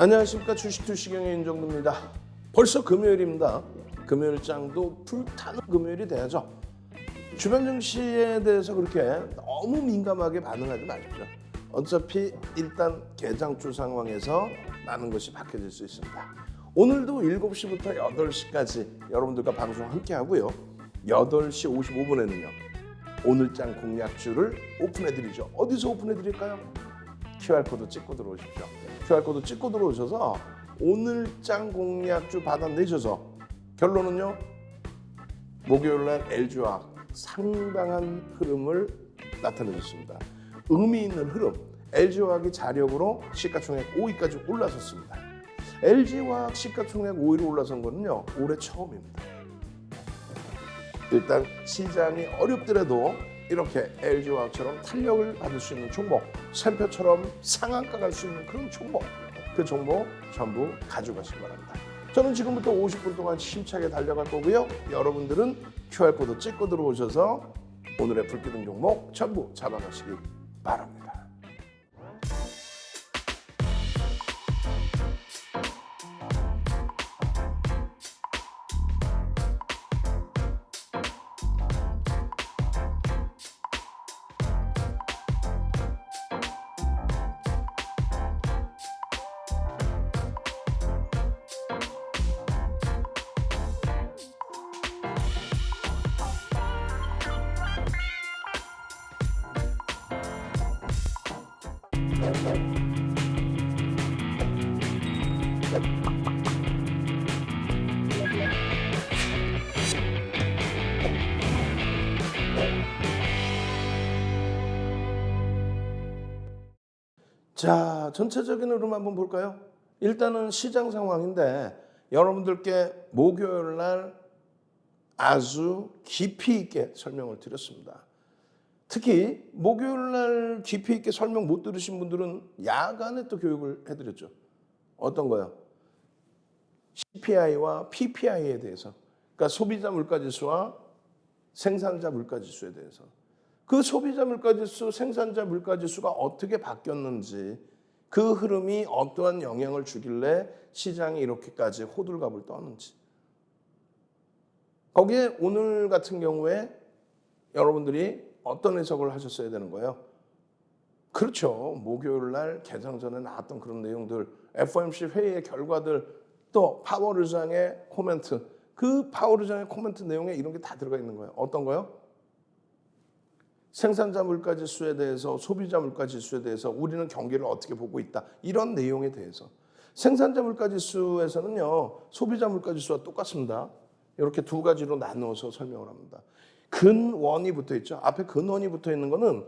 안녕하십니까. 주식투시경의 윤정도입니다. 벌써 금요일입니다. 금요일장도 불타는 금요일이 돼야죠. 주변 증시에 대해서 그렇게 너무 민감하게 반응하지 마십시오. 어차피 일단 개장주 상황에서 많은 것이 바뀌어질 수 있습니다. 오늘도 7시부터 8시까지 여러분들과 방송 함께 하고요. 8시 55분에는요. 오늘장 공략주를 오픈해드리죠. 어디서 오픈해드릴까요? QR코드 찍고 들어오십시오. QR코드 찍고 들어오셔서 오늘장 공략주 받아내셔서 결론은요. 목요일날 LG화학 상당한 흐름을 나타내줬습니다. 의미 있는 흐름. LG화학이 자력으로 시가총액 5위까지 올라섰습니다. LG화학 시가총액 5위로 올라선 거는요. 올해 처음입니다. 일단 시장이 어렵더라도 이렇게 LG화학처럼 탄력을 받을 수 있는 종목, 샘표처럼 상한가 갈 수 있는 그런 종목, 그 종목 전부 가져가시기 바랍니다. 저는 지금부터 50분 동안 힘차게 달려갈 거고요. 여러분들은 QR코드 찍고 들어오셔서 오늘의 불기둥 종목 전부 잡아가시기 바랍니다. 자, 전체적인 흐름 한번 볼까요? 일단은 시장 상황인데 여러분들께 목요일 날 아주 깊이 있게 설명을 드렸습니다. 특히 목요일 날 깊이 있게 설명 못 들으신 분들은 야간에 또 교육을 해드렸죠. 어떤 거요? CPI와 PPI에 대해서. 그러니까 소비자 물가지수와 생산자 물가지수에 대해서. 그 소비자 물가지수, 생산자 물가지수가 어떻게 바뀌었는지, 그 흐름이 어떠한 영향을 주길래 시장이 이렇게까지 호들갑을 떠는지. 거기에 오늘 같은 경우에 여러분들이 어떤 해석을 하셨어야 되는 거예요? 그렇죠. 목요일 날 개장 전에 나왔던 그런 내용들, FOMC 회의의 결과들, 또 파월 의장의 코멘트, 그 파월 의장의 코멘트 내용에 이런 게 다 들어가 있는 거예요. 어떤 거요? 생산자 물가지수에 대해서, 소비자 물가지수에 대해서 우리는 경기를 어떻게 보고 있다. 이런 내용에 대해서. 생산자 물가지수에서는요. 소비자 물가지수와 똑같습니다. 이렇게 두 가지로 나누어서 설명을 합니다. 근원이 붙어 있죠. 앞에 근원이 붙어 있는 거는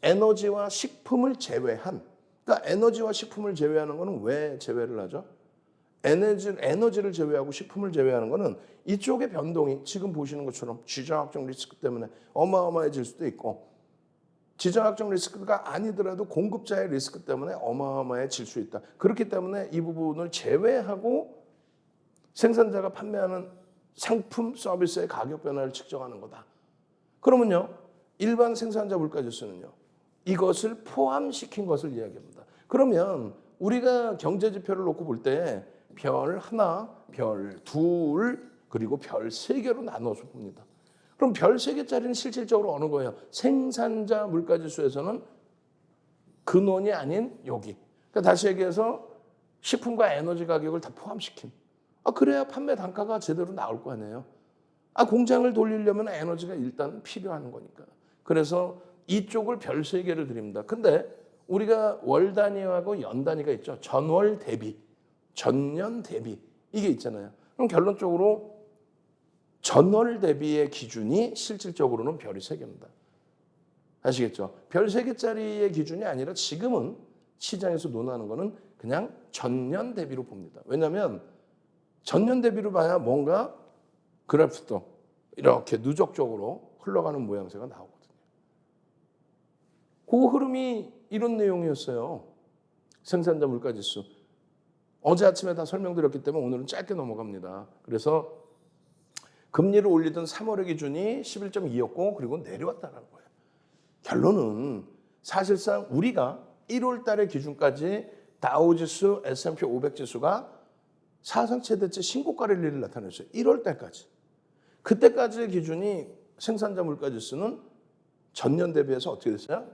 에너지와 식품을 제외한, 그러니까 에너지와 식품을 제외하는 거는 왜 제외를 하죠? 에너지를 제외하고 식품을 제외하는 거는 이쪽의 변동이 지금 보시는 것처럼 지정학적 리스크 때문에 어마어마해질 수도 있고, 지정학적 리스크가 아니더라도 공급자의 리스크 때문에 어마어마해질 수 있다. 그렇기 때문에 이 부분을 제외하고 생산자가 판매하는 상품, 서비스의 가격 변화를 측정하는 거다. 그러면요, 일반 생산자 물가지수는요, 이것을 포함시킨 것을 이야기합니다. 그러면 우리가 경제 지표를 놓고 볼 때 별 하나, 별 둘, 그리고 별 세 개로 나눠서 봅니다. 그럼 별 세 개짜리는 실질적으로 어느 거예요? 생산자 물가지수에서는 근원이 아닌 여기. 그러니까 다시 얘기해서 식품과 에너지 가격을 다 포함시킨. 그래야 판매 단가가 제대로 나올 거 아니에요. 공장을 돌리려면 에너지가 일단 필요한 거니까. 그래서 이쪽을 별 세 개를 드립니다. 근데 우리가 월 단위하고 연 단위가 있죠. 전월 대비, 전년 대비 이게 있잖아요. 그럼 결론적으로 전월 대비의 기준이 실질적으로는 별이 3개입니다. 아시겠죠? 별 3개짜리의 기준이 아니라 지금은 시장에서 논하는 거는 그냥 전년 대비로 봅니다. 왜냐하면 전년 대비로 봐야 뭔가 그래프도 이렇게 누적적으로 흘러가는 모양새가 나오거든요. 그 흐름이 이런 내용이었어요. 생산자 물가지수. 어제 아침에 다 설명드렸기 때문에 오늘은 짧게 넘어갑니다. 그래서 금리를 올리던 3월의 기준이 11.2였고 그리고 내려왔다는 거예요. 결론은 사실상 우리가 1월 달의 기준까지 다우지수, S&P 500 지수가 사상 최대치 신고가를 일을 나타냈어요. 1월 달까지. 그때까지의 기준이 생산자 물가 지수는 전년 대비해서 어떻게 됐어요?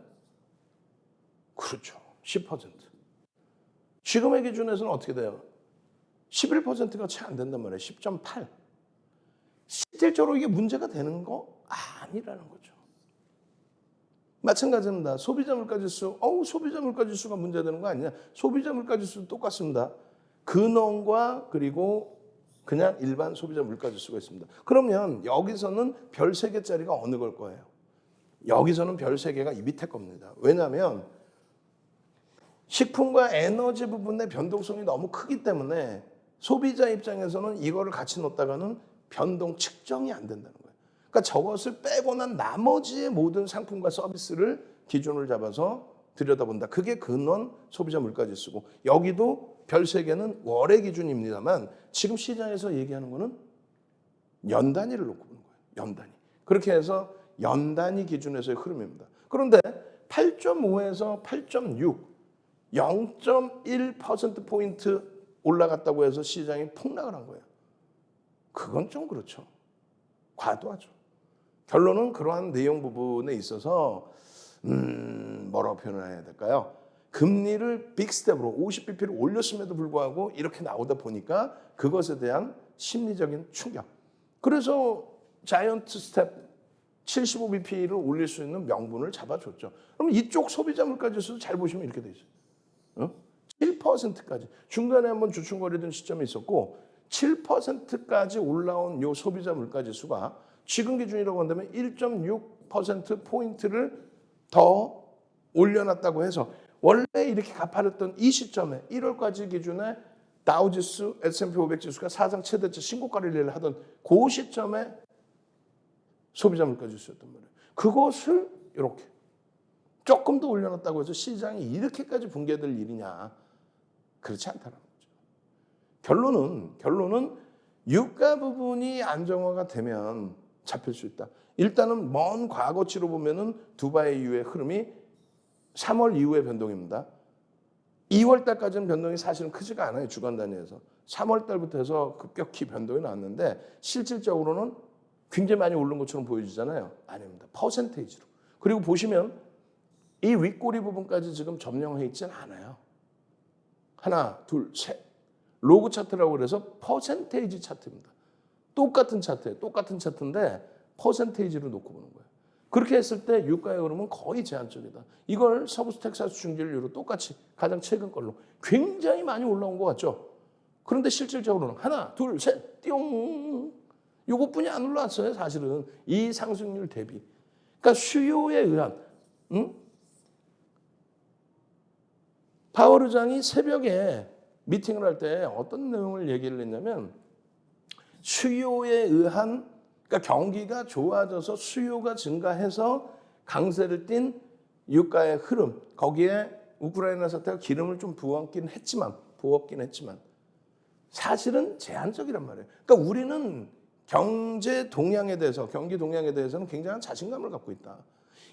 그렇죠. 10%. 지금의 기준에서는 어떻게 돼요? 11%가 채 안 된단 말이에요. 10.8. 실질적으로 이게 문제가 되는 거 아니라는 거죠. 마찬가지입니다. 소비자 물가지수, 소비자 물가지수가 문제되는 거 아니냐? 소비자 물가지수도 똑같습니다. 근원과 그리고 그냥 일반 소비자 물가지수가 있습니다. 그러면 여기서는 별 3개짜리가 어느 걸 거예요? 여기서는 별 3개가 이 밑에 겁니다. 왜냐하면 식품과 에너지 부분의 변동성이 너무 크기 때문에 소비자 입장에서는 이거를 같이 놓다가는 변동 측정이 안 된다는 거예요. 그러니까 저것을 빼고 난 나머지의 모든 상품과 서비스를 기준을 잡아서 들여다본다. 그게 근원 소비자 물가지수고 여기도 별 3개는 월의 기준입니다만 지금 시장에서 얘기하는 거는 연 단위를 놓고 보는 거예요. 연 단위. 그렇게 해서 연 단위 기준에서의 흐름입니다. 그런데 8.5에서 8.6, 0.1%포인트 올라갔다고 해서 시장이 폭락을 한 거예요. 그건 좀 그렇죠. 과도하죠. 결론은 그러한 내용 부분에 있어서 뭐라고 표현해야 될까요? 금리를 빅스텝으로 50bp를 올렸음에도 불구하고 이렇게 나오다 보니까 그것에 대한 심리적인 충격. 그래서 자이언트 스텝 75bp를 올릴 수 있는 명분을 잡아줬죠. 그럼 이쪽 소비자 물가지수도 잘 보시면 이렇게 돼 있어요. 7%까지. 중간에 한번 주춤거리던 시점이 있었고 7%까지 올라온 요 소비자 물가지수가 지금 기준이라고 한다면 1.6%포인트를 더 올려놨다고 해서 원래 이렇게 가파렸던 이 시점에 1월까지 기준에 다우지수, S&P 500 지수가 사상 최대치 신고가를 하던 그 시점에 소비자 물가지수였단 말이에요. 그것을 이렇게 조금 더 올려놨다고 해서 시장이 이렇게까지 붕괴될 일이냐? 그렇지 않다는 거죠. 결론은 유가 부분이 안정화가 되면 잡힐 수 있다. 일단은 먼 과거치로 보면은 두바이 이후의 흐름이 3월 이후의 변동입니다. 2월 달까지는 변동이 사실은 크지가 않아요. 주간 단위에서. 3월 달부터 해서 급격히 변동이 나왔는데 실질적으로는 굉장히 많이 오른 것처럼 보여지잖아요. 아닙니다. 퍼센테이지로. 그리고 보시면 이 윗꼬리 부분까지 지금 점령해 있지는 않아요. 하나, 둘, 셋. 로그 차트라고 그래서 퍼센테이지 차트입니다. 똑같은 차트예요. 똑같은 차트인데 퍼센테이지로 놓고 보는 거예요. 그렇게 했을 때 유가의 흐름은 거의 제한적이다. 이걸 서부 텍사스 중진류로 똑같이 가장 최근 걸로 굉장히 많이 올라온 것 같죠. 그런데 실질적으로는 하나, 둘, 셋, 띠용. 요것뿐이 안 올라왔어요. 사실은 이 상승률 대비. 그러니까 수요에 의한 파월 의장이 새벽에 미팅을 할 때 어떤 내용을 얘기를 했냐면 수요에 의한 그러니까 경기가 좋아져서 수요가 증가해서 강세를 띈 유가의 흐름 거기에 우크라이나 사태가 기름을 좀 부었긴 했지만 사실은 제한적이란 말이에요. 그러니까 우리는 경제 동향에 대해서 경기 동향에 대해서는 굉장한 자신감을 갖고 있다.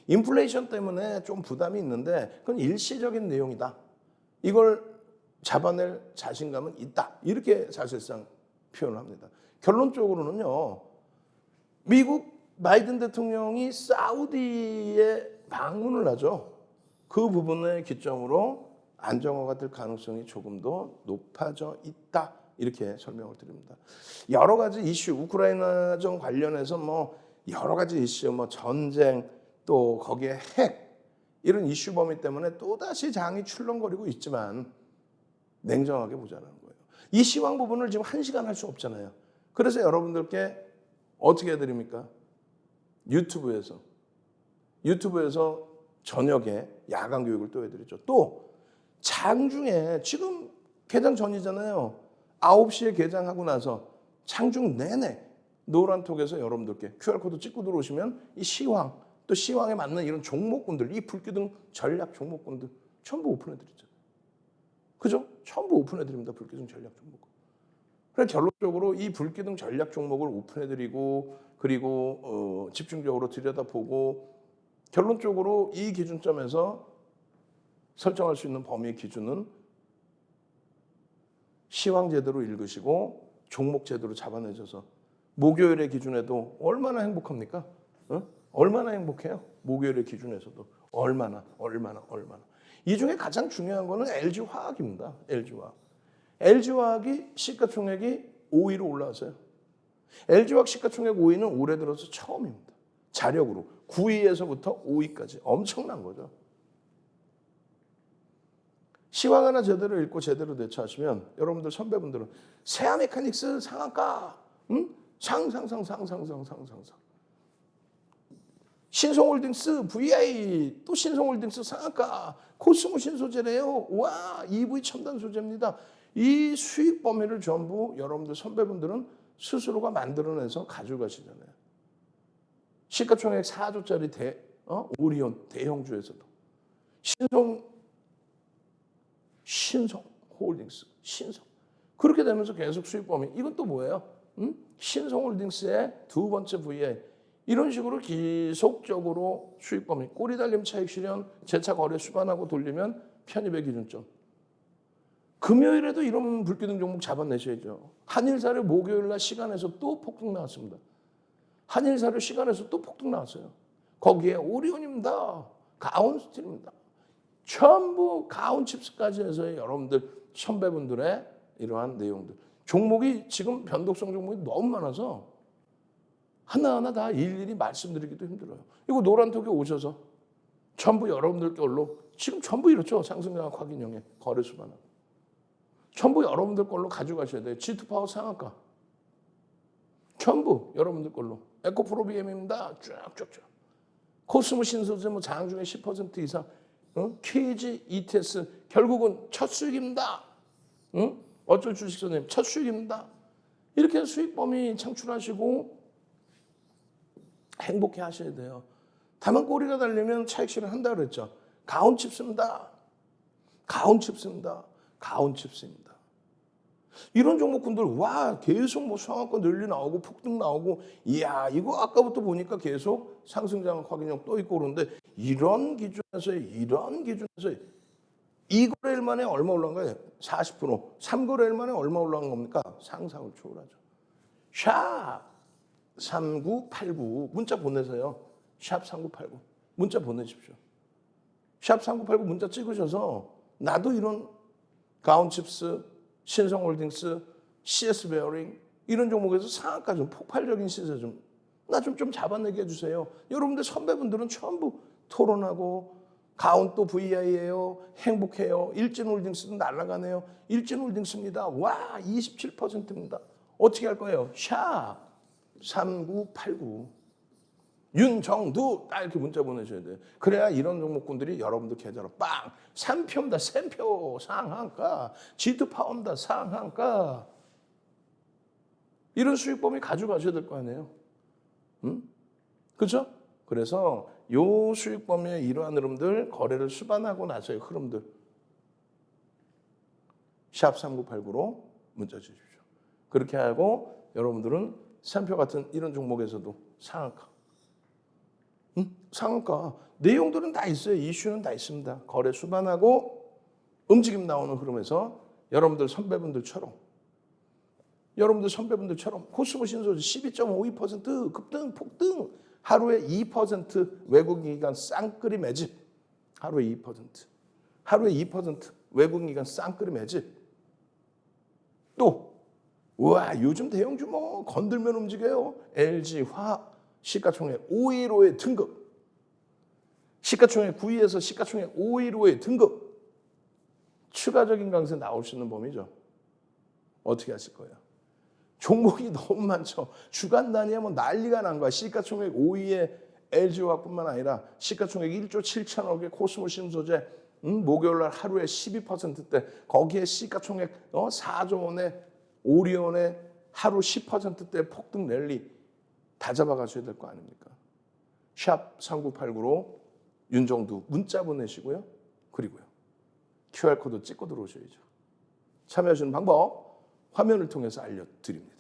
인플레이션 때문에 좀 부담이 있는데 그건 일시적인 내용이다. 이걸 잡아낼 자신감은 있다. 이렇게 사실상 표현을 합니다. 결론적으로는요. 미국 바이든 대통령이 사우디에 방문을 하죠. 그 부분을 기점으로 안정화가 될 가능성이 조금 더 높아져 있다. 이렇게 설명을 드립니다. 여러 가지 이슈, 우크라이나전 관련해서 여러 가지 이슈, 전쟁, 또 거기에 핵, 이런 이슈 범위 때문에 또다시 장이 출렁거리고 있지만 냉정하게 보자는 거예요. 이 시황 부분을 지금 1시간 할 수 없잖아요. 그래서 여러분들께 어떻게 해드립니까? 유튜브에서 저녁에 야간 교육을 또 해드리죠. 또 장중에 지금 개장 전이잖아요. 9시에 개장하고 나서 장중 내내 노란톡에서 여러분들께 QR코드 찍고 들어오시면 이 시황 또 시황에 맞는 이런 종목군들 이 불기둥 전략 종목군들 전부 오픈해드리죠. 그죠? 전부 오픈해드립니다. 불기둥 전략 종목. 그래서 결론적으로 이 불기둥 전략 종목을 오픈해드리고 그리고 집중적으로 들여다보고 결론적으로 이 기준점에서 설정할 수 있는 범위의 기준은 시황 제대로 읽으시고 종목 제대로 잡아내셔서 목요일의 기준에도 얼마나 행복합니까? 어? 얼마나 행복해요? 목요일의 기준에서도 얼마나. 이 중에 가장 중요한 거는 LG화학입니다. LG화학. LG화학이 시가총액이 5위로 올라왔어요. LG화학 시가총액 5위는 올해 들어서 처음입니다. 자력으로 9위에서부터 5위까지 엄청난 거죠. 시황 하나 제대로 읽고 제대로 대처하시면 여러분들 선배분들은 세아메카닉스 상한가, 상상. 신성홀딩스 VI 또 신성홀딩스 상한가, 코스모 신소재래요. 와, EV 첨단 소재입니다. 이 수익 범위를 전부 여러분들 선배분들은 스스로가 만들어내서 가져가시잖아요. 시가총액 4조짜리 오리온 대형주에서도 신성홀딩스 그렇게 되면서 계속 수익 범위. 이건 또 뭐예요? 신성홀딩스의 두 번째 VI. 이런 식으로 지속적으로 수익 범위. 꼬리 달림 차익 실현, 재차 거래 수반하고 돌리면 편입의 기준점. 금요일에도 이런 불기둥 종목 잡아내셔야죠. 한일사료 목요일 날 시간에서 또 폭등 나왔습니다. 한일사료 시간에서 또 폭등 나왔어요. 거기에 오리온입니다. 가온스틸입니다. 전부 가온칩스까지 해서 여러분들 선배분들의 이러한 내용들. 종목이 지금 변동성 종목이 너무 많아서 하나하나 다 일일이 말씀드리기도 힘들어요. 이거 노란톡에 오셔서 전부 여러분들 걸로 지금 전부 이렇죠. 상승장학 확인형에 거래 수반하고. 전부 여러분들 걸로 가져가셔야 돼요. G2파워 상한가. 전부 여러분들 걸로. 에코프로비엠입니다. 쭉쭉쭉. 코스모 신소재 뭐 장중에 10% 이상. KG, ETS 결국은 첫 수익입니다. 어쩔 주식선생님 첫 수익입니다. 이렇게 수익 범위 창출하시고 행복해 하셔야 돼요. 다만 꼬리가 달리면 차익 실현한다 그랬죠. 가온칩스입니다. 이런 종목군들 와 계속 뭐 상한가 늘리 나오고 폭등 나오고 이야 이거 아까부터 보니까 계속 상승장학 확인형 또 있고 그러는데 이런 기준에서 이 거래일 만에 얼마 올라간 거예요? 40%. 3거래일 만에 얼마 올라간 겁니까? 상상을 초월하죠. 샵 3989 문자 보내세요. 샵 3989 문자 보내십시오. 샵 3989 문자 찍으셔서 나도 이런 가온칩스, 신성홀딩스, CS 베어링 이런 종목에서 상한가 좀 폭발적인 시세 나 좀 잡아내게 해주세요. 여러분들 선배분들은 전부 토론하고 가온 또 VI예요. 행복해요. 일진홀딩스도 날아가네요. 일진홀딩스입니다. 와 27%입니다. 어떻게 할 거예요? 샵 3989 윤정두 딱 이렇게 문자 보내셔야 돼요. 그래야 이런 종목군들이 여러분들 계좌로 빵 3표입니다. 3표 상한가 G2파워입니다. 상한가 이런 수익 범위 가져가셔야 될 거 아니에요. 그렇죠? 그래서 요 수익 범위의 이러한 흐름들 거래를 수반하고 나서의 흐름들 샵 3989로 문자 주십시오. 그렇게 하고 여러분들은 3표 같은 이런 종목에서도 상한가 상한가 내용들은 다 있어요. 이슈는 다 있습니다. 거래 수반하고 움직임 나오는 흐름에서 여러분들 선배분들처럼 코스모 신소재 12.52% 급등 폭등 하루에 2% 외국인기관 쌍끌이 매집 하루에 2% 외국인기관 쌍끌이 매집 또 우와 요즘 대형주 뭐 건들면 움직여요. LG화학 시가총액 5위로의 등급 시가총액 9위에서 시가총액 5위로의 등급 추가적인 강세 나올 수 있는 범위죠. 어떻게 하실 거예요? 종목이 너무 많죠. 주간 단위에 뭐 난리가 난 거야. 시가총액 5위의 LG화학뿐만 아니라 시가총액 1조 7천억의 코스모 신소재 목요일 날 하루에 12%대 거기에 시가총액 4조 원의 오리온의 하루 10%대 폭등 랠리 다 잡아가셔야 될 거 아닙니까? 샵 3989로 윤정두 문자 보내시고요. 그리고요. QR코드 찍고 들어오셔야죠. 참여하시는 방법 화면을 통해서 알려드립니다.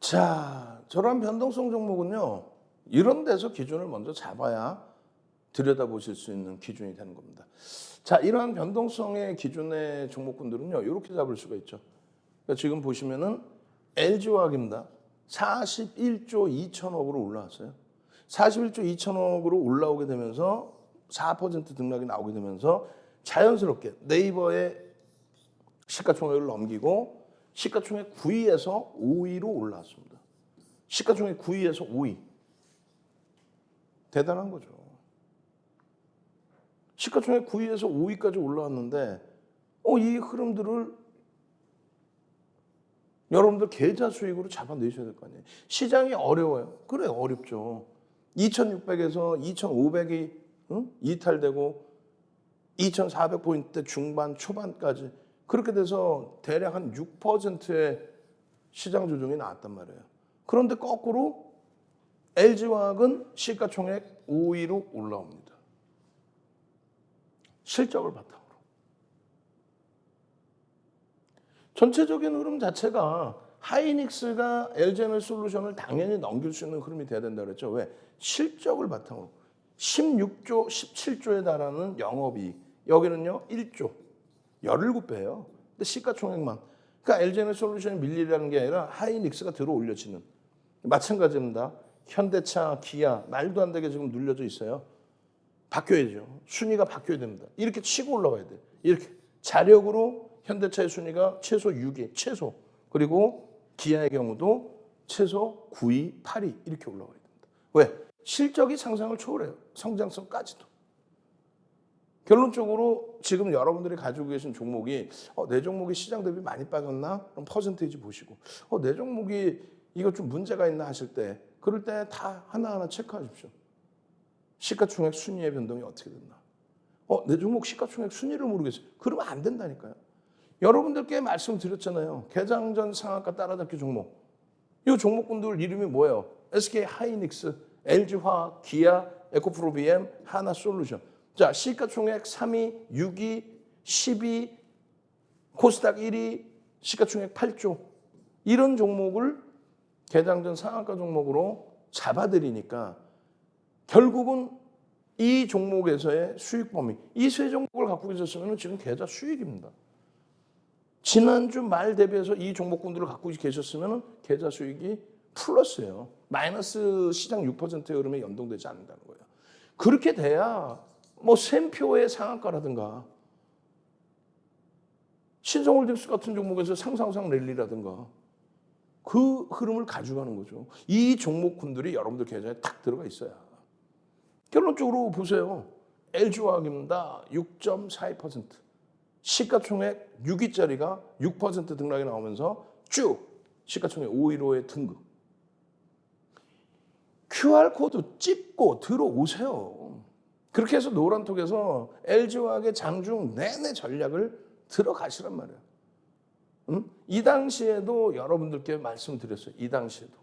자, 저런 변동성 종목은요. 이런 데서 기준을 먼저 잡아야 들여다보실 수 있는 기준이 되는 겁니다. 자, 이러한 변동성의 기준의 종목군들은요. 이렇게 잡을 수가 있죠. 그러니까 지금 보시면은 LG화학입니다. 41조 2천억으로 올라왔어요. 41조 2천억으로 올라오게 되면서 4% 등락이 나오게 되면서 자연스럽게 네이버의 시가총액을 넘기고 시가총액 9위에서 5위로 올라왔습니다. 시가총액 9위에서 5위. 대단한 거죠. 시가총액 9위에서 5위까지 올라왔는데 이 흐름들을 여러분들 계좌 수익으로 잡아내셔야 될 거 아니에요. 시장이 어려워요. 그래, 어렵죠. 2600에서 2500이 이탈되고 2400포인트 중반 초반까지 그렇게 돼서 대략 한 6%의 시장 조정이 나왔단 말이에요. 그런데 거꾸로 LG화학은 시가총액 5위로 올라옵니다. 실적을 바탕으로. 전체적인 흐름 자체가 하이닉스가 LG에너지솔루션을 당연히 넘길 수 있는 흐름이 돼야 된다고 그랬죠. 왜? 실적을 바탕으로. 16조, 17조에 달하는 영업이익. 여기는요, 1조. 17배예요. 근데 시가총액만. 그러니까 LG에너지솔루션이 밀리라는 게 아니라 하이닉스가 들어 올려지는. 마찬가지입니다. 현대차, 기아 말도 안 되게 지금 눌려져 있어요. 바뀌어야죠. 순위가 바뀌어야 됩니다. 이렇게 치고 올라와야 돼요. 이렇게 자력으로 현대차의 순위가 최소 6위, 최소. 그리고 기아의 경우도 최소 9위, 8위 이렇게 올라와야 됩니다. 왜? 실적이 상상을 초월해요. 성장성까지도. 결론적으로 지금 여러분들이 가지고 계신 종목이 내 종목이 시장 대비 많이 빠졌나? 그럼 퍼센테이지 보시고 내 종목이 이거 좀 문제가 있나 하실 때 그럴 때 다 하나하나 체크하십시오. 시가총액 순위의 변동이 어떻게 됐나? 내 종목 시가총액 순위를 모르겠어요. 그러면 안 된다니까요. 여러분들께 말씀드렸잖아요. 개장전 상한가 따라잡기 종목. 이 종목군들 이름이 뭐예요? SK 하이닉스, LG화학, 기아, 에코프로비엠, 하나솔루션. 자, 시가총액 3위, 6위, 10위, 코스닥 1위, 시가총액 8조. 이런 종목을 개장전 상한가 종목으로 잡아들이니까 결국은 이 종목에서의 수익 범위, 이 세 종목을 갖고 계셨으면 지금 계좌 수익입니다. 지난주 말 대비해서 이 종목군들을 갖고 계셨으면 계좌 수익이 플러스예요. 마이너스 시장 6%의 흐름에 연동되지 않는다는 거예요. 그렇게 돼야 샘표의 상한가라든가 신성홀딩스 같은 종목에서 상상상 랠리라든가 그 흐름을 가져가는 거죠. 이 종목군들이 여러분들 계좌에 딱 들어가 있어야. 결론적으로 보세요. LG화학입니다. 6.42%. 시가총액 6위짜리가 6% 등락이 나오면서 쭉 시가총액 5위로의 등극. QR코드 찍고 들어오세요. 그렇게 해서 노란톡에서 LG화학의 장중 내내 전략을 들어가시란 말이에요. 이 당시에도 여러분들께 말씀드렸어요. 이 당시에도.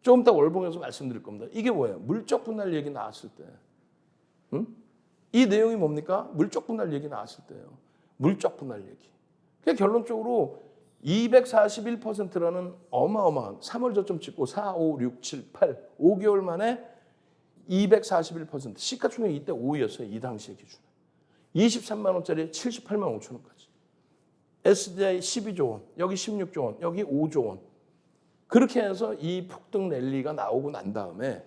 조금 이따 월봉에서 말씀드릴 겁니다. 이게 뭐예요? 물적 분할 얘기 나왔을 때. 이 내용이 뭡니까? 물적 분할 얘기 나왔을 때예요. 물적 분할 얘기. 그러니까 결론적으로 241%라는 어마어마한 3월 저점 찍고 4, 5, 6, 7, 8, 5개월 만에 241%. 시가총액 이때 5위였어요. 이 당시의 기준에. 23만 원짜리 78만 5천 원까지. SDI 12조 원, 여기 16조 원, 여기 5조 원. 그렇게 해서 이 폭등 랠리가 나오고 난 다음에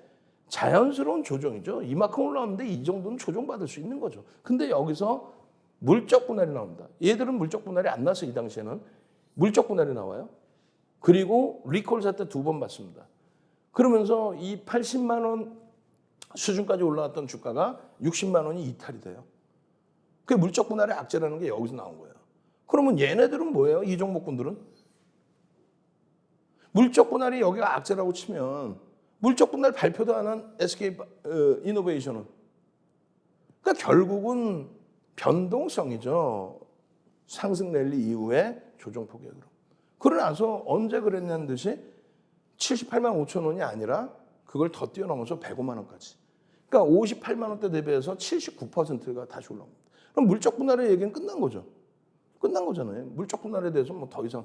자연스러운 조정이죠. 이만큼 올라왔는데 이 정도는 조정받을 수 있는 거죠. 근데 여기서 물적 분할이 나옵니다. 얘들은 물적 분할이 안 나서 이 당시에는 물적 분할이 나와요. 그리고 리콜 사태 2번 받습니다. 그러면서 이 80만 원 수준까지 올라왔던 주가가 60만 원이 이탈이 돼요. 그게 물적 분할의 악재라는 게 여기서 나온 거예요. 그러면 얘네들은 뭐예요? 이 종목군들은? 물적 분할이 여기가 악재라고 치면 물적 분할 발표도 안 한 SK 이노베이션은 그러니까 결국은 변동성이죠. 상승 랠리 이후에 조정폭의 흐름. 그러나서 언제 그랬냐는 듯이 78만 5천 원이 아니라 그걸 더 뛰어넘어서 105만 원까지. 그러니까 58만 원대 대비해서 79%가 다시 올라옵니다. 그럼 물적 분할의 얘기는 끝난 거죠. 끝난 거잖아요. 물적 분할에 대해서 더 이상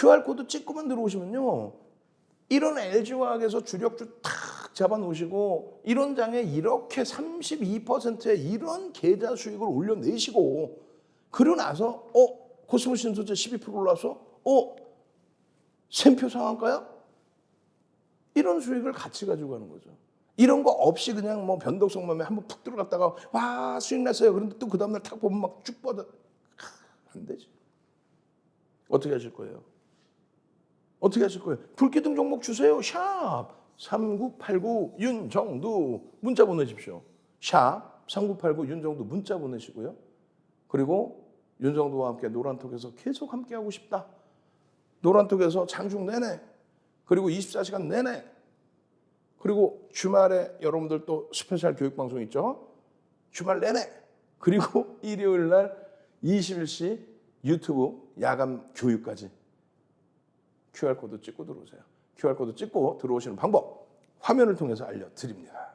QR코드 찍고만 들어오시면요. 이런 LG화학에서 주력주 탁 잡아놓으시고 이런 장에 이렇게 32%의 이런 계좌 수익을 올려내시고 그러고 나서 코스모 신소재 12% 올라서 샘표 상한가야? 이런 수익을 같이 가지고 가는 거죠. 이런 거 없이 그냥 뭐 변덕성맘에 한번 푹 들어갔다가 와 수익 났어요. 그런데 또 그 다음날 탁 보면 막 쭉 뻗어. 안 되지. 어떻게 하실 거예요? 어떻게 하실 거예요? 불기둥 종목 주세요. 샵 3989 윤정두 문자 보내십시오. 샵 3989 윤정두 문자 보내시고요. 그리고 윤정두와 함께 노란톡에서 계속 함께 하고 싶다. 노란톡에서 장중 내내 그리고 24시간 내내 그리고 주말에 여러분들 또 스페셜 교육방송 있죠. 주말 내내 그리고 일요일 날 21시 유튜브 야간 교육까지 QR코드 찍고 들어오세요. QR코드 찍고 들어오시는 방법 화면을 통해서 알려드립니다.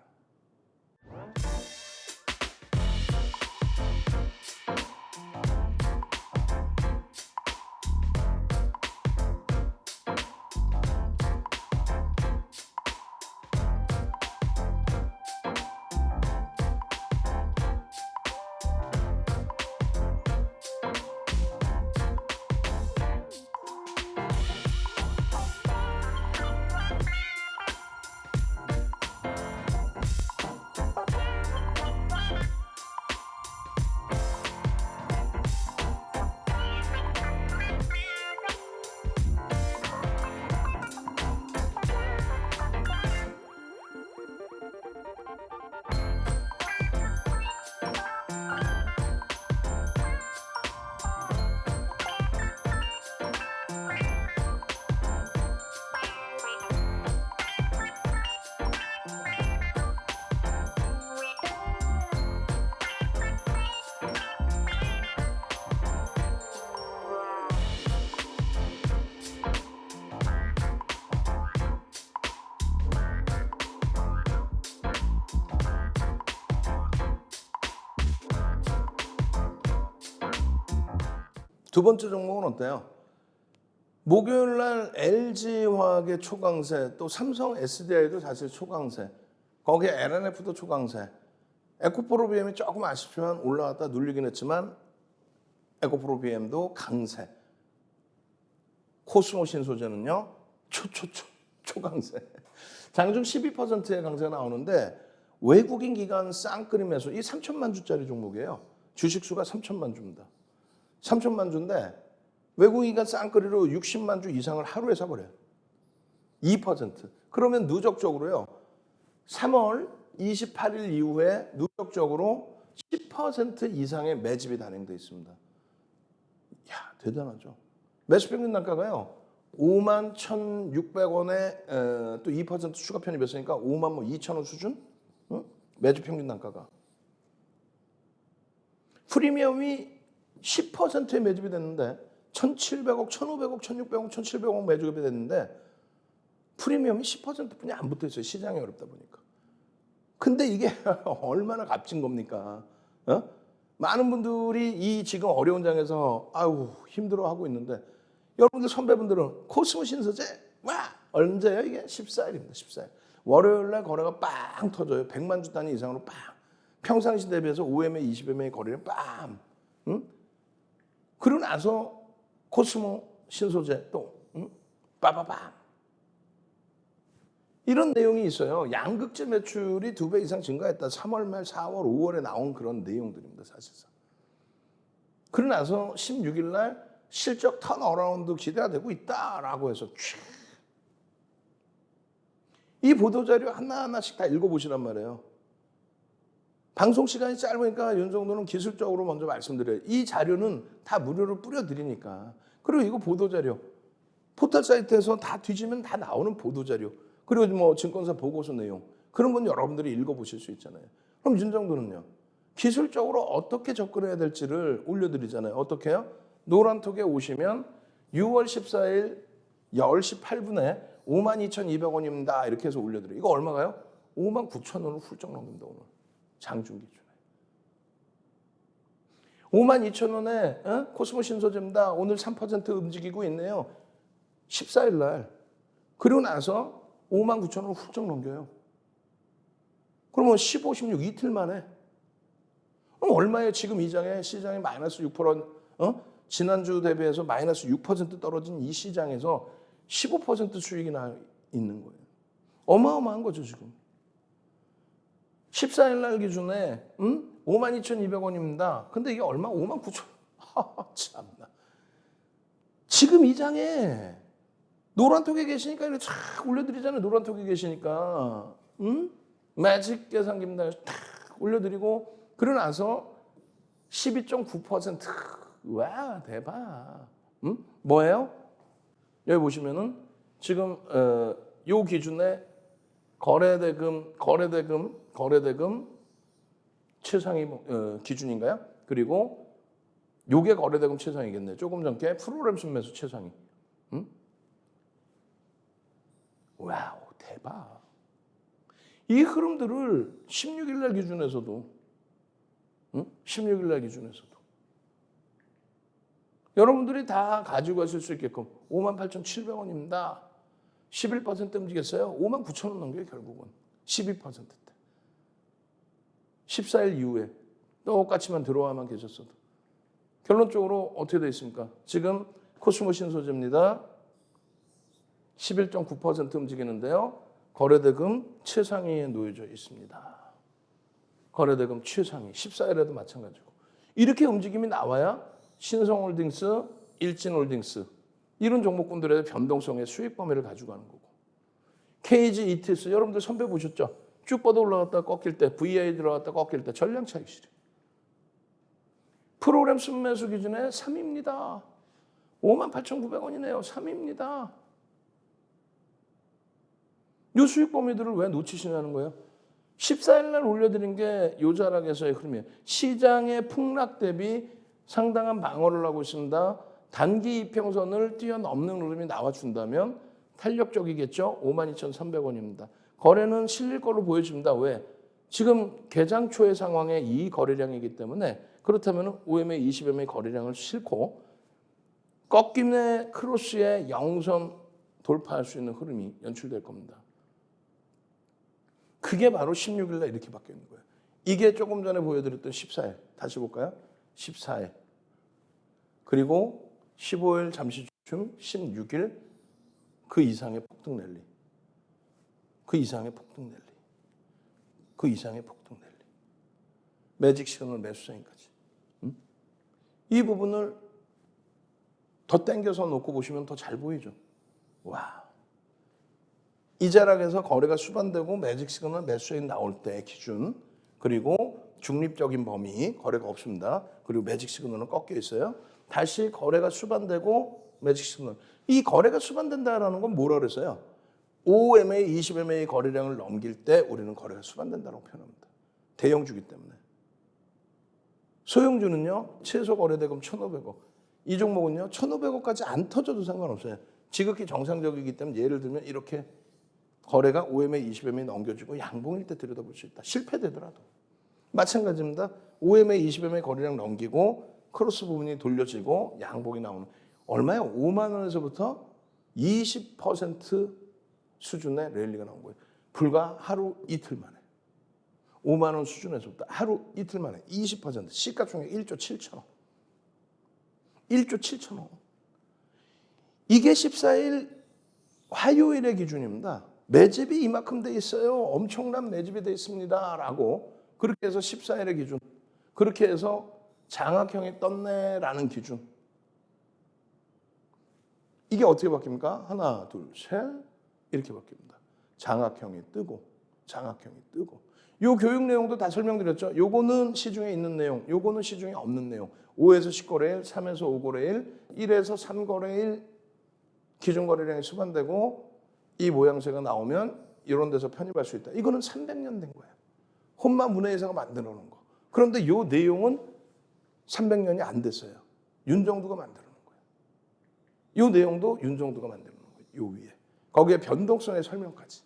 두 번째 종목은 어때요? 목요일 날 LG화학의 초강세, 또 삼성 SDI도 사실 초강세, 거기에 LNF도 초강세, 에코프로비엠이 조금 아쉽지만 올라갔다 눌리긴 했지만 에코프로비엠도 강세, 코스모 신소재는요 초강세. 장중 12%의 강세 나오는데 외국인 기관 쌍끌이 매수, 이 3천만 주짜리 종목이에요. 주식수가 3천만 주입니다. 3천만 주인데 외국인간 쌍끌이로 60만 주 이상을 하루에 사버려요. 2%. 그러면 누적적으로요. 3월 28일 이후에 누적적으로 10% 이상의 매집이 단행돼 있습니다. 이야, 대단하죠. 매수 평균 단가가요. 5만 1,600원에 또 2% 추가 편입했으니까 5만 뭐 2천 원 수준? 응? 매주 평균 단가가. 프리미엄이 10%의 매집이 됐는데 1,700억, 1,500억, 1,600억, 1,700억 매집이 됐는데 프리미엄이 10%뿐이 안 붙어 있어요. 시장이 어렵다 보니까. 근데 이게 얼마나 값진 겁니까? 많은 분들이 이 지금 어려운 장에서 아유 힘들어하고 있는데 여러분들 선배분들은 코스모 신소재 와 언제요? 이게 14일입니다. 14일. 월요일 날 거래가 빵 터져요. 100만 주 단위 이상으로 빵. 평상시 대비해서 5MA, 20MA 거래를 빵. 응? 그러고 나서 코스모 신소재 또 빠바밤. 이런 내용이 있어요. 양극재 매출이 2배 이상 증가했다. 3월 말 4월, 5월에 나온 그런 내용들입니다. 사실상. 그러고 나서 16일 날 실적 턴어라운드 기대가 되고 있다라고 해서 이 보도자료 하나하나씩 다 읽어보시란 말이에요. 방송 시간이 짧으니까 윤정도는 기술적으로 먼저 말씀드려요. 이 자료는 다 무료로 뿌려드리니까. 그리고 이거 보도자료. 포털 사이트에서 다 뒤지면 다 나오는 보도자료. 그리고 뭐 증권사 보고서 내용. 그런 건 여러분들이 읽어보실 수 있잖아요. 그럼 윤정도는요. 기술적으로 어떻게 접근해야 될지를 올려드리잖아요. 어떻게 해요? 노란톡에 오시면 6월 14일 10시 8분에 52,200원입니다. 이렇게 해서 올려드려요. 이거 얼마가요? 59,000원을 훌쩍 넘는다 오늘. 장중 기준에. 52,000원에 코스모 신소재입니다. 오늘 3% 움직이고 있네요. 14일 날. 그리고 나서 59,000원을 훌쩍 넘겨요. 그러면 15, 16 이틀 만에. 그럼 얼마예요? 지금 시장에 마이너스 6%, 지난주 대비해서 마이너스 6% 떨어진 이 시장에서 15% 수익이 있는 거예요. 어마어마한 거죠, 지금. 14일 날 기준에 52,200원입니다. 근데 이게 얼마? 59,000원. 참나. 지금 이 장에 노란톡에 계시니까 이렇게 쫙 올려드리잖아요. 노란톡에 계시니까. 매직 계산기입니다. 탁 올려드리고 그러고 나서 12.9%. 와, 대박. 뭐예요? 여기 보시면은 지금 요 기준에 거래대금 최상위 기준인가요? 그리고 요게 거래대금 최상이겠네. 조금 전께 프로그램 순매수 최상위. 와우, 대박. 이 흐름들을 16일 날 기준에서도 16일 날 기준에서도 여러분들이 다 가지고 가실 수 있게끔 58,700원입니다. 11% 움직였어요. 59,000원 넘겨요, 결국은. 12%대. 14일 이후에 똑같이만 들어와만 계셨어도. 결론적으로 어떻게 되어 있습니까? 지금 코스모 신소재입니다. 11.9% 움직이는데요. 거래대금 최상위에 놓여져 있습니다. 거래대금 최상위. 14일에도 마찬가지고. 이렇게 움직임이 나와야 신성홀딩스, 일진홀딩스 이런 종목군들의 변동성의 수익 범위를 가지고 가는 거고. KG, ETS 여러분들 선배 보셨죠? 쭉 뻗어 올라갔다 꺾일 때, VI 들어갔다 꺾일 때 전량 차익실이. 프로그램 순매수 기준에 3입니다. 58,900원이네요. 3입니다. 이 수익 범위들을 왜 놓치시냐는 거예요. 14일 날 올려드린 게 요 자락에서의 흐름이에요. 시장의 폭락 대비 상당한 방어를 하고 있습니다. 단기 이평선을 뛰어넘는 흐름이 나와준다면 탄력적이겠죠. 52,300원입니다. 거래는 실릴 걸로 보여집니다. 왜? 지금 개장 초의 상황에 이 거래량이기 때문에 그렇다면 OMA 20MA 거래량을 싣고 꺾임의 크로스의 영선 돌파할 수 있는 흐름이 연출될 겁니다. 그게 바로 16일 날 이렇게 바뀌어 있는 거예요. 이게 조금 전에 보여드렸던 14일. 다시 볼까요? 14일. 그리고 15일 잠시 줌, 16일 그 이상의 폭등 랠리. 그 이상의 폭등 랠리. 그 이상의 폭등 랠리. 매직 시그널 매수 사인까지. 이 부분을 더 당겨서 놓고 보시면 더 잘 보이죠. 와. 이 자락에서 거래가 수반되고 매직 시그널 매수 사인 나올 때 기준 그리고 중립적인 범위 거래가 없습니다. 그리고 매직 시그널은 꺾여 있어요. 다시 거래가 수반되고 매직 시그널. 이 거래가 수반된다라는 건 뭐라 그랬어요? 5MA, 20MA 거래량을 넘길 때 우리는 거래가 수반된다고 표현합니다. 대형주기 때문에. 소형주는요. 최소 거래대금 1,500억. 이 종목은요. 1,500억까지 안 터져도 상관없어요. 지극히 정상적이기 때문에 예를 들면 이렇게 거래가 5MA, 20MA 넘겨주고 양봉일 때 들여다볼 수 있다. 실패되더라도. 마찬가지입니다. 5MA, 20MA 거래량 넘기고 크로스 부분이 돌려지고 양봉이 나오는. 얼마요? 5만 원에서부터 20% 수준의 랠리가 나온 거예요. 불과 하루 이틀 만에. 5만 원 수준에서부터 하루 이틀 만에 20% 시가총액 1조 7천억. 1조 7천억. 이게 14일 화요일의 기준입니다. 매집이 이만큼 돼 있어요. 엄청난 매집이 돼 있습니다. 라고 그렇게 해서 14일의 기준. 그렇게 해서 장악형이 떴네라는 기준. 이게 어떻게 바뀝니까? 하나, 둘, 셋 이렇게 바뀝니다. 장악형이 뜨고 장악형이 뜨고. 요 교육 내용도 다 설명드렸죠. 요거는 시중에 있는 내용, 요거는 시중에 없는 내용. 5에서 10거래일, 3에서 5거래일, 1에서 3거래일 기준 거래량이 수반되고 이 모양새가 나오면 이런 데서 편입할 수 있다. 이거는 300년 된 거예요. 혼마 문화회사가 만들어 놓은 거. 그런데 요 내용은 300년이 안 됐어요. 윤정두가 만들어 놓은 거예요. 요 내용도 윤정두가 만들어 놓은 거예요. 요 위에. 거기에 변동성의 설명까지.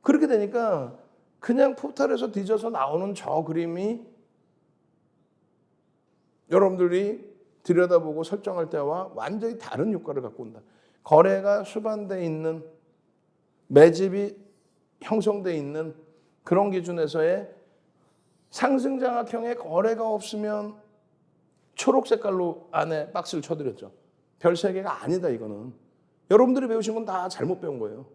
그렇게 되니까 그냥 포털에서 뒤져서 나오는 저 그림이 여러분들이 들여다보고 설정할 때와 완전히 다른 효과를 갖고 온다. 거래가 수반돼 있는 매집이 형성돼 있는 그런 기준에서의 상승장악형의 거래가 없으면 초록 색깔로 안에 박스를 쳐드렸죠. 별 3개가 아니다 이거는. 여러분들이 배우신 건 다 잘못 배운 거예요.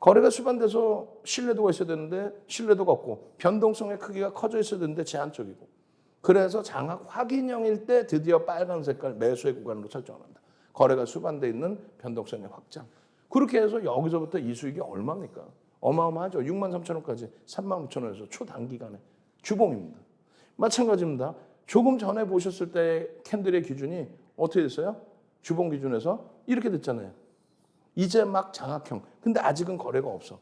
거래가 수반돼서 신뢰도가 있어야 되는데 신뢰도가 없고 변동성의 크기가 커져 있어야 되는데 제한적이고 그래서 장악 확인형일 때 드디어 빨간 색깔 매수의 구간으로 설정합니다. 거래가 수반돼 있는 변동성의 확장. 그렇게 해서 여기서부터 이 수익이 얼마입니까? 어마어마하죠. 63,000원까지 35,000원에서 초단기간에 주봉입니다. 마찬가지입니다. 조금 전에 보셨을 때 캔들의 기준이 어떻게 됐어요? 주봉 기준에서 이렇게 됐잖아요. 이제 막 장악형. 근데 아직은 거래가 없어.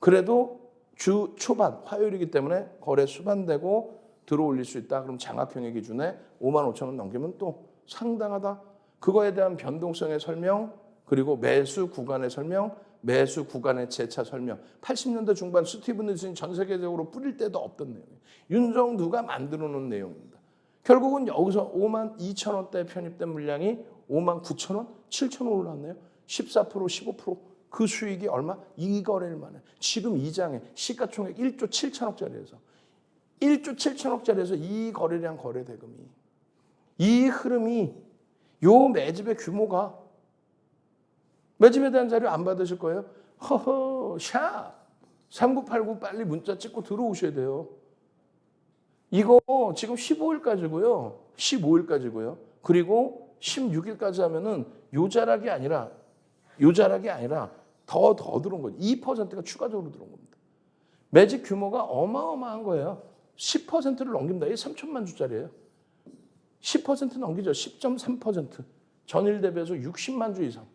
그래도 주 초반 화요일이기 때문에 거래 수반되고 들어올릴 수 있다. 그럼 장악형의 기준에 55,000원 넘기면 또 상당하다. 그거에 대한 변동성의 설명 그리고 매수 구간의 설명 매수 구간의 재차 설명. 80년대 중반 스티븐 니슨이 전 세계적으로 뿌릴 때도 없던 내용이에요. 윤정두가 만들어 놓은 내용입니다. 결국은 여기서 52,000원대 편입된 물량이 59,000원, 7,000원 올랐네요. 14%, 15%그 수익이 얼마? 이 거래일 만에. 지금 이 장에 시가총액 1조 7천억짜리에서 1조 7천억짜리에서 이 거래량 거래 대금이 이 흐름이 요 매집의 규모가 매집에 대한 자료 안 받으실 거예요? 허허 샵 3989 빨리 문자 찍고 들어오셔야 돼요. 이거 지금 15일까지고요. 15일까지고요. 그리고 16일까지 하면은 요 자락이 아니라 더 들어온 거죠. 2%가 추가적으로 들어온 겁니다. 매집 규모가 어마어마한 거예요. 10%를 넘깁니다. 이게 3천만 주짜리예요. 10% 넘기죠. 10.3%. 전일 대비해서 60만 주 이상.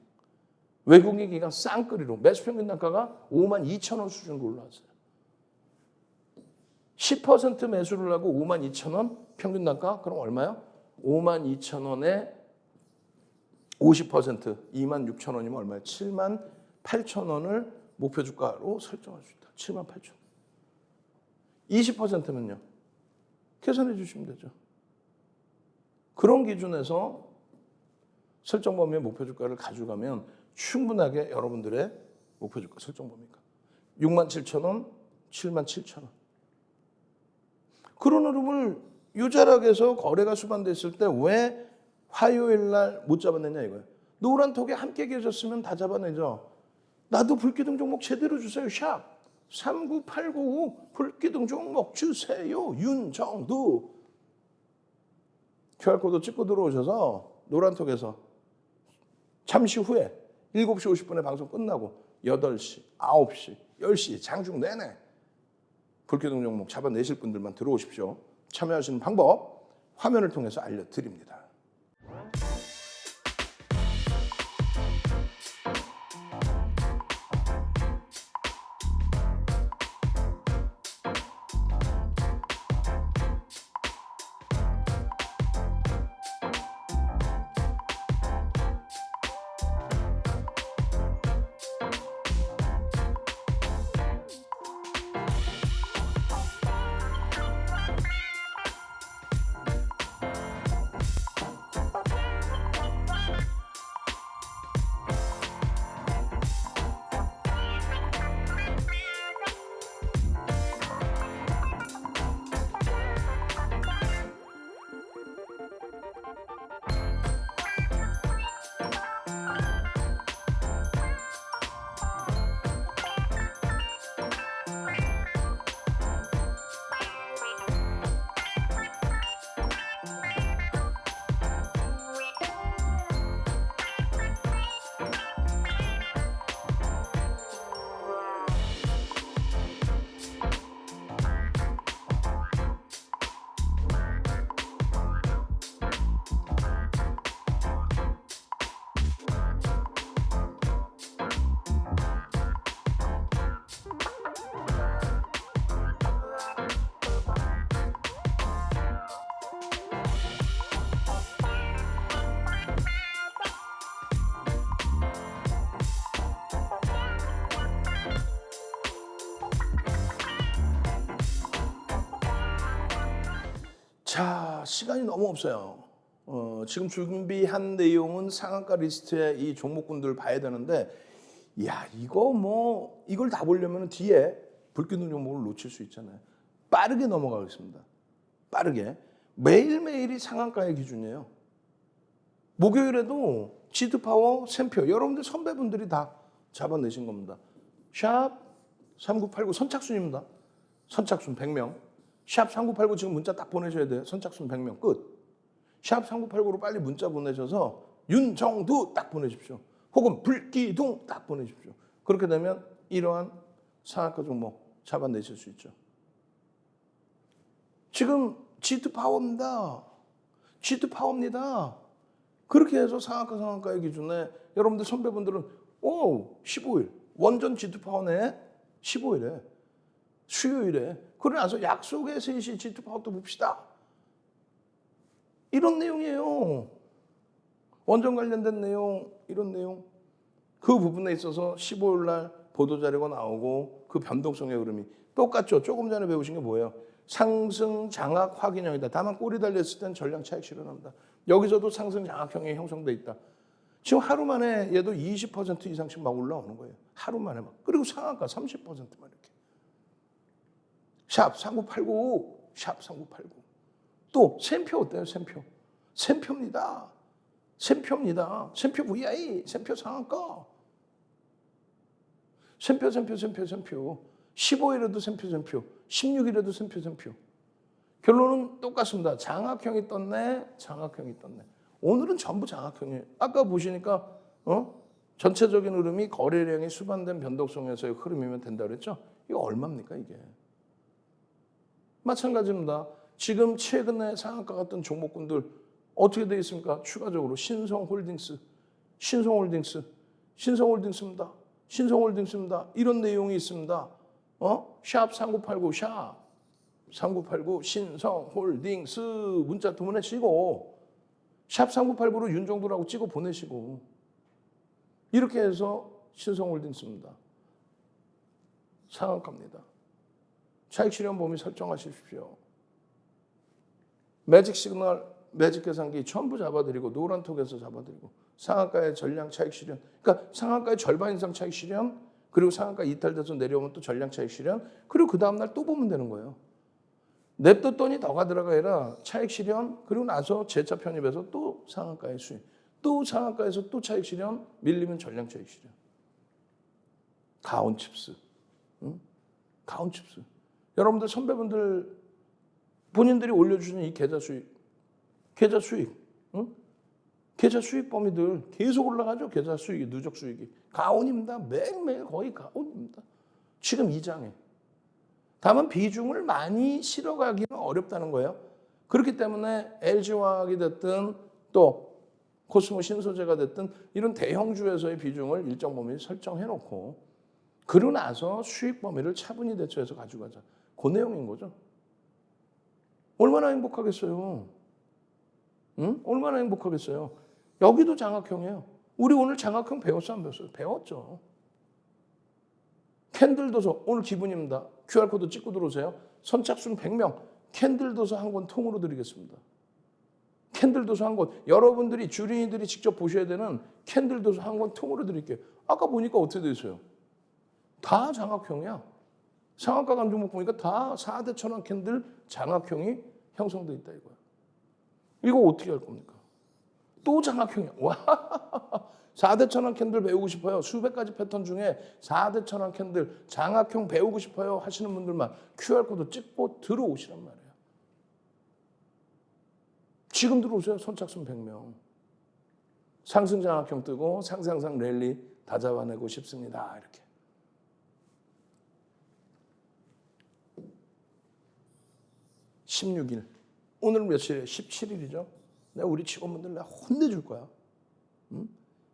외국인 기관 쌍끌이로 매수 평균 단가가 52,000원 수준으로 올라왔어요. 10% 매수를 하고 52,000원 평균 단가 그럼 얼마요? 52,000원에 50% 26,000원이면 얼마예요? 78,000원을 목표 주가로 설정할 수 있다. 78,000원. 20%면요. 계산해 주시면 되죠. 그런 기준에서 설정 범위의 목표 주가를 가져가면 충분하게 여러분들의 목표 주가 설정 범위가 67,000원, 77,000원. 그런 흐름을 유자락에서 거래가 수반됐을 때 왜 화요일 날 못 잡아냈냐 이거예요. 노란 톡에 함께 계셨으면 다 잡아내죠. 나도 불기둥 종목 제대로 주세요. 샵 39895 불기둥 종목 주세요. 윤정두. QR코드 찍고 들어오셔서 노란 톡에서 잠시 후에 7시 50분에 방송 끝나고 8시, 9시, 10시 장중 내내 불기둥 종목 잡아내실 분들만 들어오십시오. 참여하시는 방법 화면을 통해서 알려드립니다. 자, 시간이 너무 없어요. 지금 준비한 내용은 상한가 리스트에 이 종목군들 봐야 되는데, 야, 이걸 다 보려면 뒤에 불기둥 종목을 놓칠 수 있잖아요. 빠르게 넘어가겠습니다. 빠르게. 매일매일이 상한가의 기준이에요. 목요일에도 지드파워, 샘표, 여러분들 선배분들이 다 잡아내신 겁니다. 샵 3989 선착순입니다. 선착순 100명. 샵 3989 지금 문자 딱 보내셔야 돼요. 선착순 100명 끝. 샵 3989로 빨리 문자 보내셔서 윤정두 딱 보내십시오. 혹은 불기둥 딱 보내십시오. 그렇게 되면 이러한 상한가 종목 잡아내실 수 있죠. 지금 지드파워입니다. 지드파워입니다. 그렇게 해서 상한가의 기준에 여러분들 선배분들은 15일 원전 지드파워네. 15일에 수요일에 그러고 나서 약속의 3시 지드파워 또 봅시다. 이런 내용이에요. 원전 관련된 내용, 이런 내용. 그 부분에 있어서 15일 날 보도자료가 나오고 그 변동성의 흐름이 똑같죠. 조금 전에 배우신 게 뭐예요? 상승 장악 확인형이다. 다만 꼬리 달렸을 땐 전량 차익 실현한다. 여기서도 상승 장악형이 형성돼 있다. 지금 하루 만에 얘도 20% 이상씩 막 올라오는 거예요. 하루 만에 막. 그리고 상한가 30%만 이렇게. 샵 3989, 샵 3989. 또 샘표 어때요? 샘표. 샘표입니다. 샘표입니다. 샘표 VI, 샘표 상한가. 샘표. 15일에도 샘표. 16일에도 샘표. 결론은 똑같습니다. 장악형이 떴네. 오늘은 전부 장악형이에요. 아까 보시니까 전체적인 흐름이 거래량이 수반된 변동성에서의 흐름이면 된다 그랬죠? 이거 얼마입니까 이게? 마찬가지입니다. 지금 최근에 상한가 같은 종목군들 어떻게 되어 있습니까? 추가적으로 신성홀딩스입니다. 신성홀딩스입니다. 이런 내용이 있습니다. 샵 3989, 샵 3989 신성홀딩스 문자 두 보내시고 샵 3989로 윤정도라고 찍어 보내시고 이렇게 해서 신성홀딩스입니다. 상한가입니다. 차익 실현 범위 설정하십시오. 매직 시그널, 매직 계산기 전부 잡아드리고 노란톡에서 잡아드리고 상한가의 전량 차익 실현. 그러니까 상한가의 절반 이상 차익 실현, 그리고 상한가 이탈돼서 내려오면 또 전량 차익 실현, 그리고 그 다음날 또 보면 되는 거예요. 냅뒀더니 더가 들어가 아니라 차익 실현, 그리고 나서 재차 편입해서 또 상한가의 수익, 또 상한가에서 또 차익 실현, 밀리면 전량 차익 실현. 가온칩스. 가온칩스. 여러분들 선배분들 본인들이 올려주신 이 계좌 수익, 계좌 수익 범위들 계속 올라가죠. 계좌 수익이, 누적 수익이. 가온입니다. 매일매일 거의 가온입니다. 지금 이 장에. 다만 비중을 많이 실어가기는 어렵다는 거예요. 그렇기 때문에 LG화학이 됐든 또 코스모 신소재가 됐든 이런 대형주에서의 비중을 일정 범위 설정해놓고 그러고 나서 수익 범위를 차분히 대처해서 가져가자. 그 내용인 거죠. 얼마나 행복하겠어요. 얼마나 행복하겠어요. 여기도 장악형이에요. 우리 오늘 장악형 배웠어 안 배웠어요? 배웠죠. 캔들 도서 오늘 기분입니다. QR코드 찍고 들어오세요. 선착순 100명 캔들 도서 한 권 통으로 드리겠습니다. 캔들 도서 한 권. 여러분들이 주린이들이 직접 보셔야 되는 캔들 도서 한 권 통으로 드릴게요. 아까 보니까 어떻게 돼 있어요? 다 장악형이야. 상한가 감종목 보니까 다 4대 천원 캔들 장악형이 형성돼 있다 이거야. 이거 어떻게 할 겁니까? 또 장악형이야. 와, 4대 천원 캔들 배우고 싶어요. 수백 가지 패턴 중에 4대 천원 캔들 장악형 배우고 싶어요 하시는 분들만 QR코드 찍고 들어오시란 말이에요. 지금 들어오세요. 선착순 100명. 상승 장악형 뜨고 상상상 랠리 다 잡아내고 싶습니다. 이렇게. 16일. 오늘 며칠이에요? 17일이죠. 내가 우리 직원분들 내가 혼내줄 거야.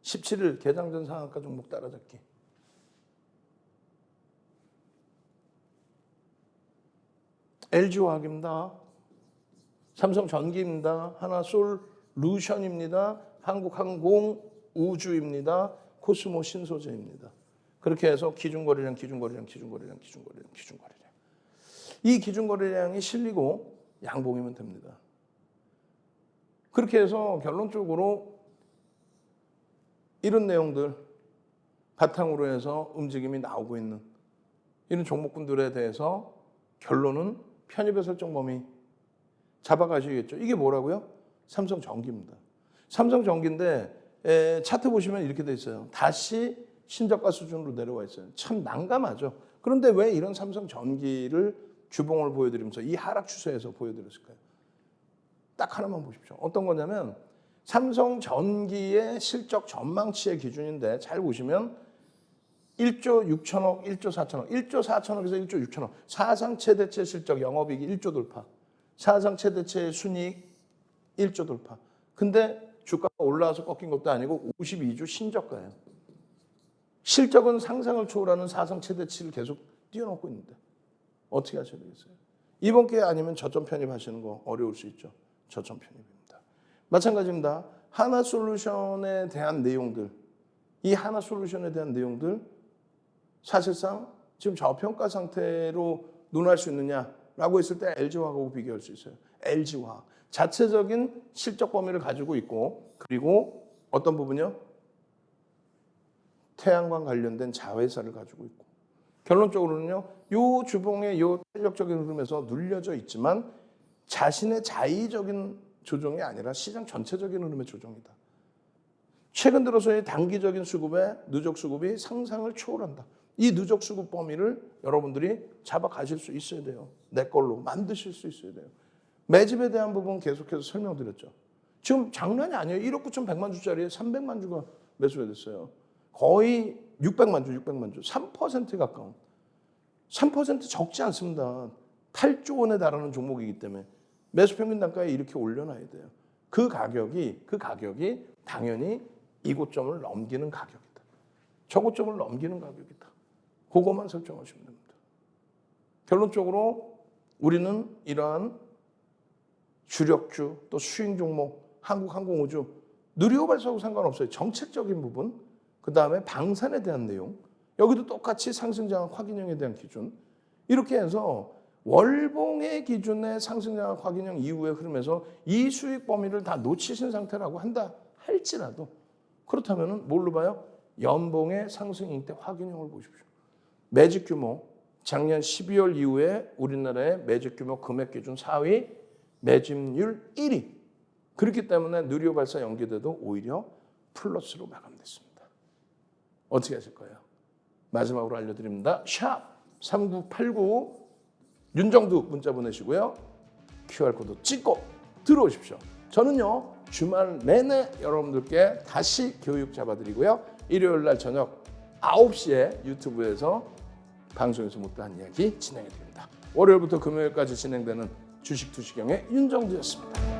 17일 개장전 상한가 종목 따라잡기. LG화학입니다. 삼성전기입니다. 하나솔루션입니다. 한국항공우주입니다. 코스모 신소재입니다. 그렇게 해서 기준거래량. 이 기준거래량이 실리고 양봉이면 됩니다. 그렇게 해서 결론적으로 이런 내용들 바탕으로 해서 움직임이 나오고 있는 이런 종목군들에 대해서 결론은 편입의 설정 범위 잡아가시겠죠. 이게 뭐라고요? 삼성전기입니다. 삼성전기인데 차트 보시면 이렇게 돼 있어요. 다시 신저가 수준으로 내려와 있어요. 참 난감하죠. 그런데 왜 이런 삼성전기를 주봉을 보여드리면서 이 하락 추세에서 보여드렸을까요? 딱 하나만 보십시오. 어떤 거냐면 삼성전기의 실적 전망치의 기준인데 잘 보시면 1조 6천억, 1조 4천억, 1조 4천억에서 1조 6천억. 사상 최대치 실적 영업이익이 1조 돌파. 사상 최대치 순이익 1조 돌파. 근데 주가가 올라와서 꺾인 것도 아니고 52주 신저가예요. 실적은 상상을 초월하는 사상 최대치를 계속 뛰어넘고 있는데 어떻게 하셔야 되겠어요? 이번 기회 아니면 저점 편입하시는 거 어려울 수 있죠. 저점 편입입니다. 마찬가지입니다. 하나솔루션에 대한 내용들, 이 하나솔루션에 대한 내용들 사실상 지금 저평가 상태로 논할 수 있느냐라고 했을 때 LG화학하고 비교할 수 있어요. LG화학 자체적인 실적 범위를 가지고 있고 그리고 어떤 부분이요? 태양광 관련된 자회사를 가지고 있고 결론적으로는요. 이 주봉의 이 탄력적인 흐름에서 눌려져 있지만 자신의 자의적인 조정이 아니라 시장 전체적인 흐름의 조정이다. 최근 들어서의 단기적인 수급에 누적 수급이 상상을 초월한다. 이 누적 수급 범위를 여러분들이 잡아가실 수 있어야 돼요. 내 걸로 만드실 수 있어야 돼요. 매집에 대한 부분 계속해서 설명드렸죠. 지금 장난이 아니에요. 1억 9,100만 주짜리에 300만 주가 매수가 됐어요. 거의 600만 주, 3%에 가까운. 3% 적지 않습니다. 8조 원에 달하는 종목이기 때문에 매수 평균 단가에 이렇게 올려놔야 돼요. 그 가격이 당연히 이 고점을 넘기는 가격이다. 저 고점을 넘기는 가격이다. 그것만 설정하시면 됩니다. 결론적으로 우리는 이러한 주력주 또 수익 종목, 한국항공우주, 누리호발사하고 상관없어요. 정책적인 부분, 그 다음에 방산에 대한 내용, 여기도 똑같이 상승장악 확인형에 대한 기준 이렇게 해서 월봉의 기준의 상승장악 확인형 이후의 흐름에서 이 수익 범위를 다 놓치신 상태라고 한다 할지라도 그렇다면 뭘로 봐요? 연봉의 상승일 때 확인형을 보십시오. 매집 규모 작년 12월 이후에 우리나라의 매집 규모 금액 기준 4위, 매집률 1위. 그렇기 때문에 누리호발사 연기돼도 오히려 플러스로 마감됐습니다. 어떻게 하실 거예요? 마지막으로 알려드립니다. 샵 3989 윤정두 문자 보내시고요. QR코드 찍고 들어오십시오. 저는요. 주말 내내 여러분들께 다시 교육 잡아드리고요. 일요일 날 저녁 9시에 유튜브에서 방송에서 못다한 이야기 진행해 드립니다. 월요일부터 금요일까지 진행되는 주식 투시경의 윤정두였습니다.